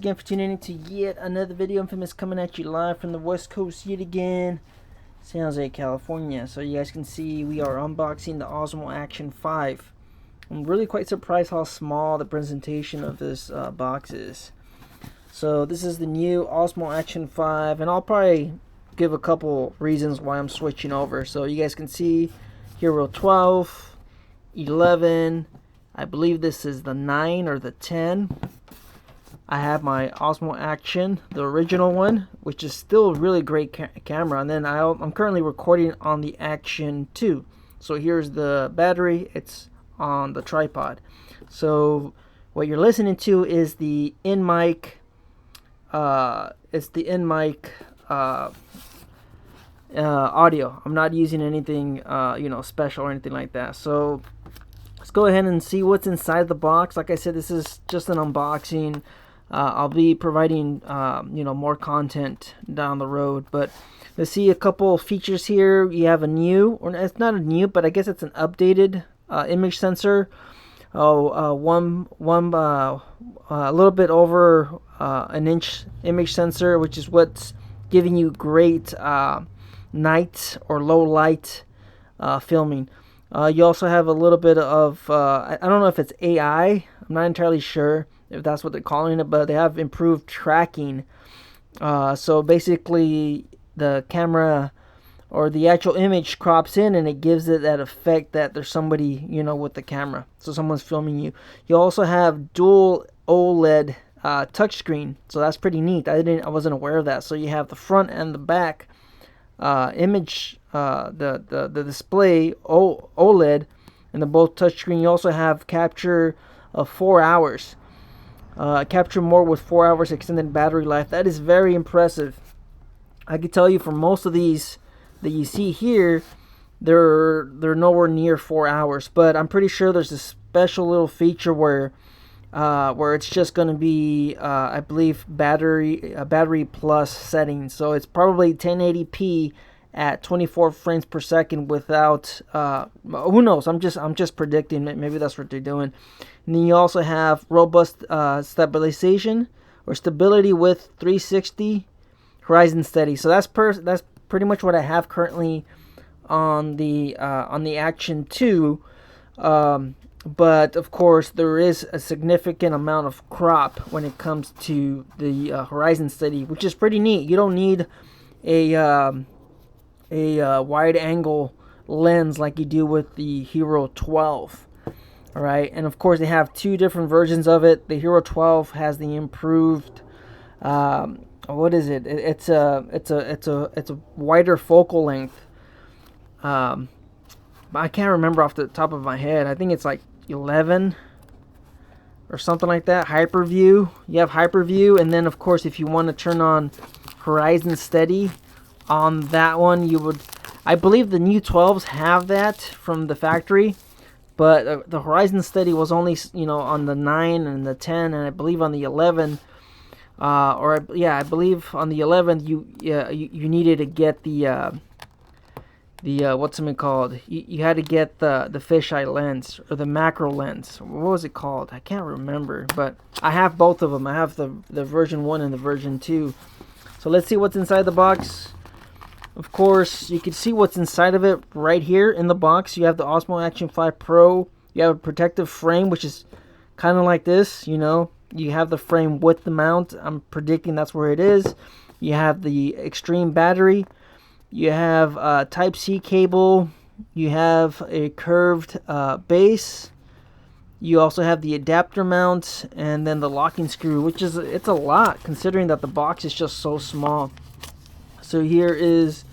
Again for tuning in to yet another video. Infamous coming at you live from the West Coast yet again, San Jose, California. So you guys can see we are unboxing the Osmo Action 5. I'm really quite surprised how small the presentation of this box is. So this is the new Osmo Action 5, and I'll probably give a couple reasons why I'm switching over. So you guys can see Hero 12, 11, I believe this is the 9 or the 10. I have my Osmo Action, the original one, which is still a really great camera. And then I'm currently recording on the Action 2. So here's the battery. It's on the tripod. So what you're listening to is the in-mic. It's the in-mic audio. I'm not using anything, special or anything like that. So let's go ahead and see what's inside the box. Like I said, this is just an unboxing. I'll be providing, more content down the road. But let's see a couple features here. You have a new, or it's not a new, but I guess it's an updated image sensor. A little bit over an inch image sensor, which is what's giving you great night or low light filming. You also have a little bit of, I don't know if it's AI. I'm not entirely sure if that's what they're calling it, but they have improved tracking. So basically the camera or the actual image crops in and it gives it that effect that there's somebody, with the camera. So someone's filming you. You also have dual OLED touchscreen. So that's pretty neat. I wasn't aware of that. So you have the front and the back image, the display OLED, and they're both touchscreen. You also have capture of 4 hours. Capture more with 4 hours extended battery life. That is very impressive. I can tell you for most of these that you see here, they're nowhere near 4 hours. But I'm pretty sure there's a special little feature where it's just going to be, I believe, battery plus settings. So it's probably 1080p at 24 frames per second without, who knows? I'm just predicting. Maybe that's what they're doing. And then you also have robust stabilization or stability with 360 horizon steady. So that's pretty much what I have currently on the Action 2. But of course, there is a significant amount of crop when it comes to the horizon steady, which is pretty neat. You don't need a wide angle lens like you do with the Hero 12. All right, and of course they have two different versions of it. The Hero 12 has the improved, what is it? It's a wider focal length. I can't remember off the top of my head. I think it's like 11 or something like that. Hyperview. You have hyperview, and then of course if you want to turn on horizon steady on that one, you would. I believe the new 12s have that from the factory. But the horizon steady was only, on the 9 and the 10, and I believe on the 11, I believe on the 11 you needed to get the what's it called? You had to get the fisheye lens or the macro lens. What was it called? I can't remember, but I have both of them. I have the version 1 and the version 2. So let's see what's inside the box. Of course, you can see what's inside of it right here in the box. You have the Osmo Action 5 Pro. You have a protective frame, which is kind of like this, You have the frame with the mount. I'm predicting that's where it is. You have the extreme battery. You have a Type-C cable. You have a curved base. You also have the adapter mount and then the locking screw, which it's a lot considering that the box is just so small. So here is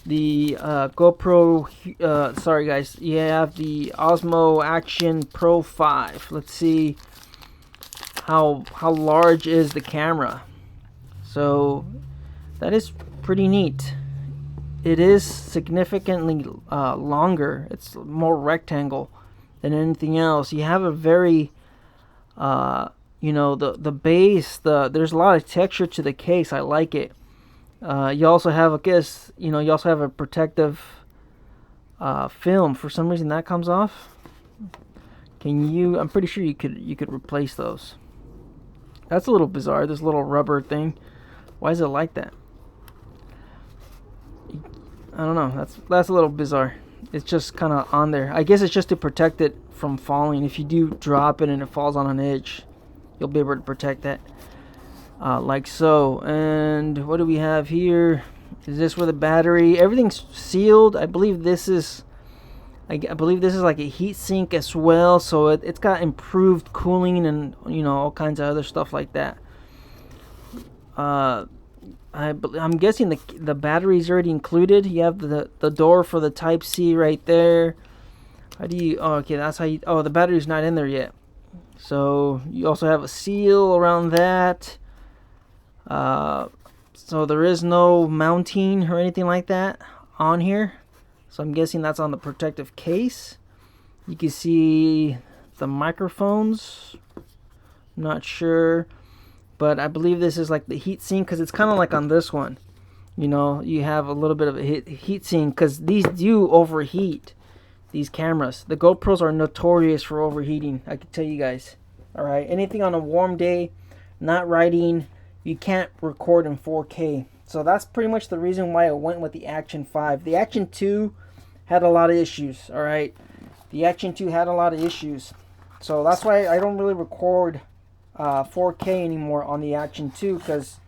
the GoPro, sorry guys, you have the Osmo Action Pro 5. Let's see how large is the camera. So that is pretty neat. It is significantly longer. It's more rectangle than anything else. You have a very, the base, there's a lot of texture to the case. I like it. You also have, you also have a protective film. For some reason that comes off. I'm pretty sure you could replace those. That's a little bizarre, this little rubber thing. Why is it like that? I don't know. That's a little bizarre. It's just kind of on there. I guess it's just to protect it from falling. If you do drop it and it falls on an edge, you'll be able to protect that. Like so. And what do we have here? Is this where the battery? Everything's sealed. I believe this is like a heat sink as well, so it's got improved cooling and, you know, all kinds of other stuff like that. I'm guessing the battery's already included. You have the door for the Type C right there. How do you? Oh, okay, that's how you. Oh, the battery's not in there yet. So you also have a seal around that. So there is no mounting or anything like that on here. So I'm guessing that's on the protective case. You can see the microphones. I'm not sure, but I believe this is like the heat sink, because it's kind of like on this one. You know, you have a little bit of a heat sink, because these do overheat, these cameras. The GoPros are notorious for overheating, I can tell you guys. All right, anything on a warm day, not riding, you can't record in 4K. So that's pretty much the reason why I went with the Action 5. The Action 2 had a lot of issues, all right? The Action 2 had a lot of issues. So that's why I don't really record 4K anymore on the Action 2, because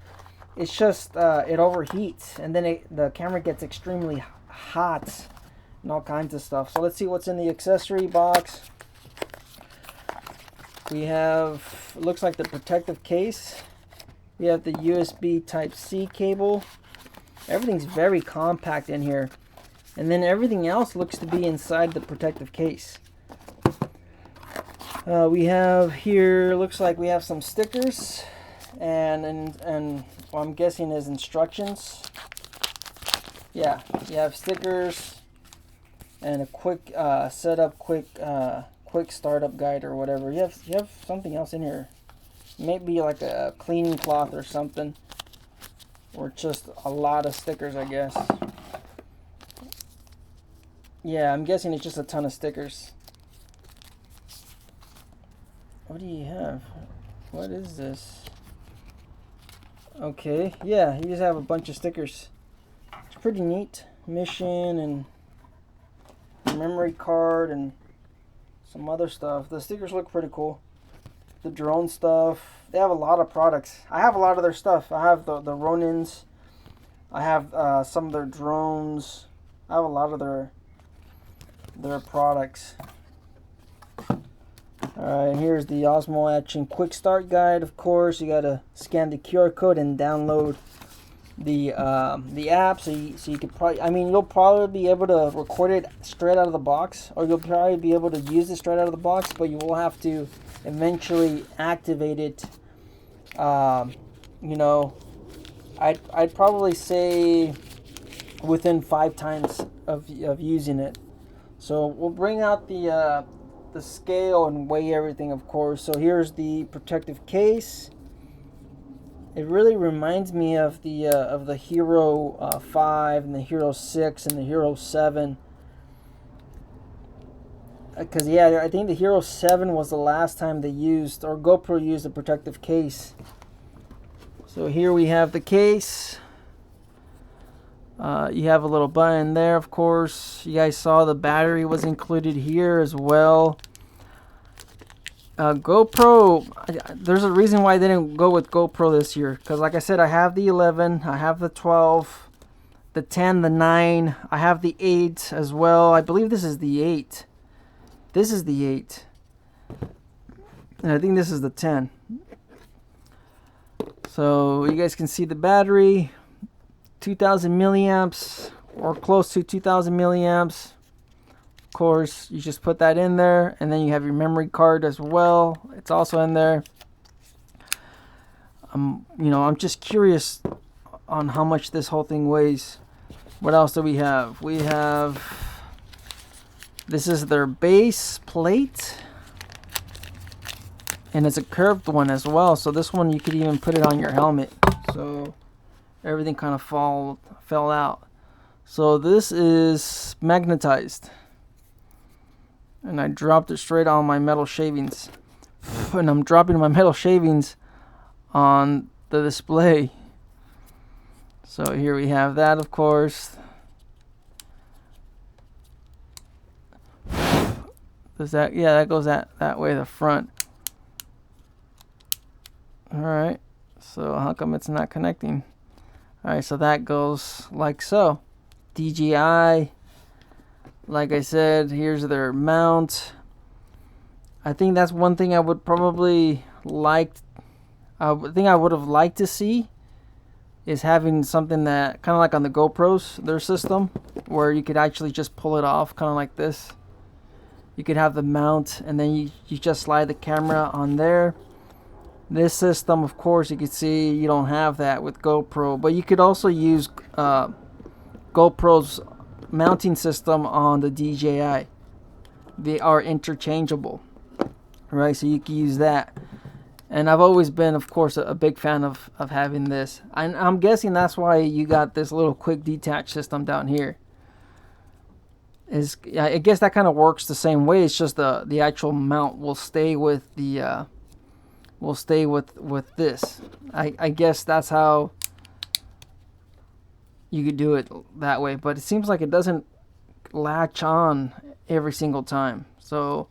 it's just, it overheats. And then the camera gets extremely hot and all kinds of stuff. So let's see what's in the accessory box. We have, it looks like the protective case. We have the USB Type-C cable. Everything's very compact in here. And then everything else looks to be inside the protective case. We have here, looks like we have some stickers. And what I'm guessing is instructions. Yeah, you have stickers and a quick setup, quick startup guide or whatever. You have something else in here. Maybe like a cleaning cloth or something, or just a lot of stickers, I guess. Yeah, I'm guessing it's just a ton of stickers. What do you have? What is this? Okay, yeah, you just have a bunch of stickers. It's pretty neat. Mission and memory card and some other stuff. The stickers look pretty cool. The drone stuff. They have a lot of products. I have a lot of their stuff. I have the Ronins. I have some of their drones. I have a lot of their products. Alright, here's the Osmo Action Quick Start Guide. Of course, you gotta scan the QR code and download the app. So you could probably, I mean, you'll probably be able to record it straight out of the box, or you'll probably be able to use it straight out of the box, but you will have to eventually activate it. You know, I'd probably say within 5 times of using it. So we'll bring out the scale and weigh everything, of course. So here's the protective case. It really reminds me of the Hero 5 and the Hero 6 and the Hero 7. Because, yeah, I think the Hero 7 was the last time they used, or GoPro used, a protective case. So here we have the case. You have a little button there, of course. You guys saw the battery was included here as well. GoPro, there's a reason why I didn't go with GoPro this year. Because, like I said, I have the 11, I have the 12, the 10, the 9. I have the 8 as well. I believe this is the 8. This is the 8. And I think this is the 10. So you guys can see the battery, 2000 milliamps or close to 2000 milliamps. Of course, you just put that in there, and then you have your memory card as well. It's also in there. You know, I'm just curious on how much this whole thing weighs. What else do we have? We have, this is their base plate, and it's a curved one as well. So this one, you could even put it on your helmet. So everything kind of fell out. So this is magnetized, and I dropped it straight on my metal shavings. And I'm dropping my metal shavings on the display. So here we have that, of course. Does that, yeah, that goes that way, the front. Alright, so how come it's not connecting? Alright, so that goes like so. DJI, like I said, here's their mount. I think that's one thing I would probably like. I would have liked to see is having something that kind of like on the GoPros, their system, where you could actually just pull it off, kind of like this. You could have the mount, and then you just slide the camera on there. This system, of course, you can see you don't have that with GoPro, but you could also use GoPro's mounting system on the DJI. They are interchangeable, right? So you can use that. And I've always been, of course, a big fan of having this. I'm guessing that's why you got this little quick detach system down here. I guess that kind of works the same way. It's just the actual mount will stay with the with this. I guess that's how you could do it that way, but it seems like it doesn't latch on every single time. So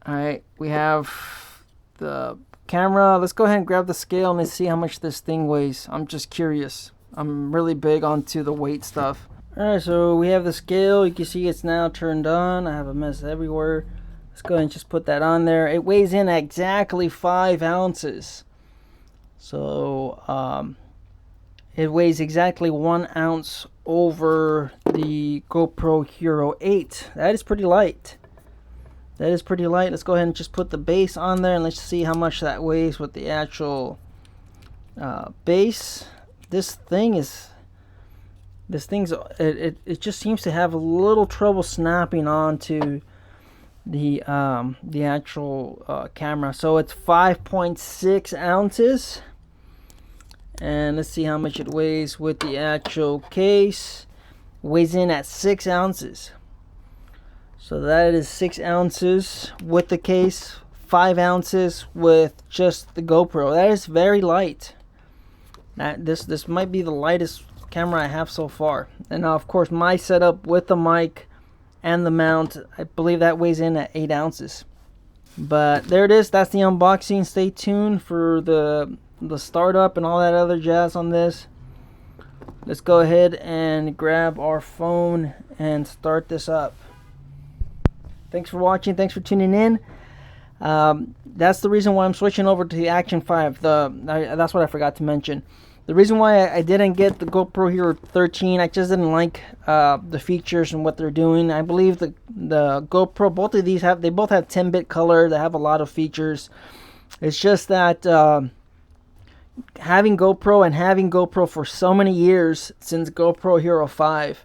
alright, we have the camera. Let's go ahead and grab the scale and let's see how much this thing weighs. I'm just curious. I'm really big onto the weight stuff. Alright, so we have the scale. You can see it's now turned on. I have a mess everywhere. Let's go ahead and just put that on there. It weighs in exactly 5 ounces. So it weighs exactly 1 ounce over the GoPro Hero 8. That is pretty light. That is pretty light. Let's go ahead and just put the base on there and let's see how much that weighs with the actual base. This thing's it just seems to have a little trouble snapping onto the actual camera. So it's 5.6 ounces, and let's see how much it weighs with the actual case. Weighs in at 6 ounces. So that is 6 ounces with the case, 5 ounces with just the GoPro. That is very light. This might be the lightest camera I have so far. And now, of course, my setup with the mic and the mount, I believe that weighs in at 8 ounces. But there it is. That's the unboxing. Stay tuned for the startup and all that other jazz on this. Let's go ahead and grab our phone and start this up. Thanks for watching. Thanks for tuning in. That's the reason why I'm switching over to the Action 5. That's what I forgot to mention. The reason why I didn't get the GoPro Hero 13, I just didn't like the features and what they're doing. I believe the GoPro, both of these they both have 10-bit color. They have a lot of features. It's just that having GoPro for so many years, since GoPro Hero 5,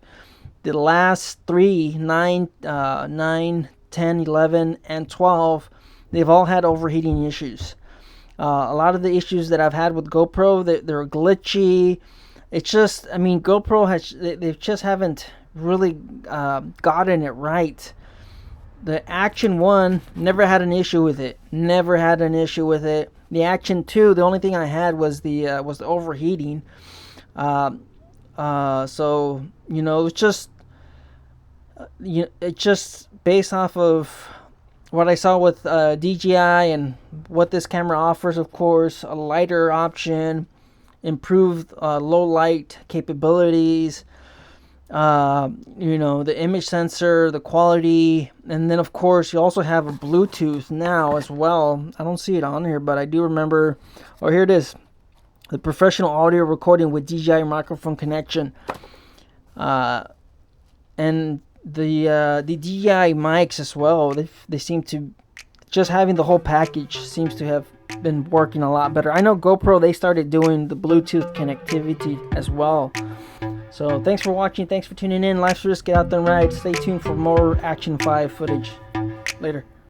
the last 3, 9, 10, 11, and 12, they've all had overheating issues. A lot of the issues that I've had with GoPro, they're glitchy. It's just, I mean, GoPro they just haven't really gotten it right. The Action 1, never had an issue with it. Never had an issue with it. The Action 2, the only thing I had was the overheating. So, you know, it's just based off of what I saw with DJI and what this camera offers. Of course, a lighter option, improved low light capabilities, you know, the image sensor, the quality, and then of course you also have a Bluetooth now as well. I don't see it on here, but I do remember. Oh, here it is, the professional audio recording with DJI microphone connection, and the DJI mics as well. They seem to, just having the whole package seems to have been working a lot better. I know GoPro, they started doing the Bluetooth connectivity as well. So thanks for watching. Thanks for tuning in. Life's risk. Get out there and ride. Stay tuned for more Action 5 footage. Later.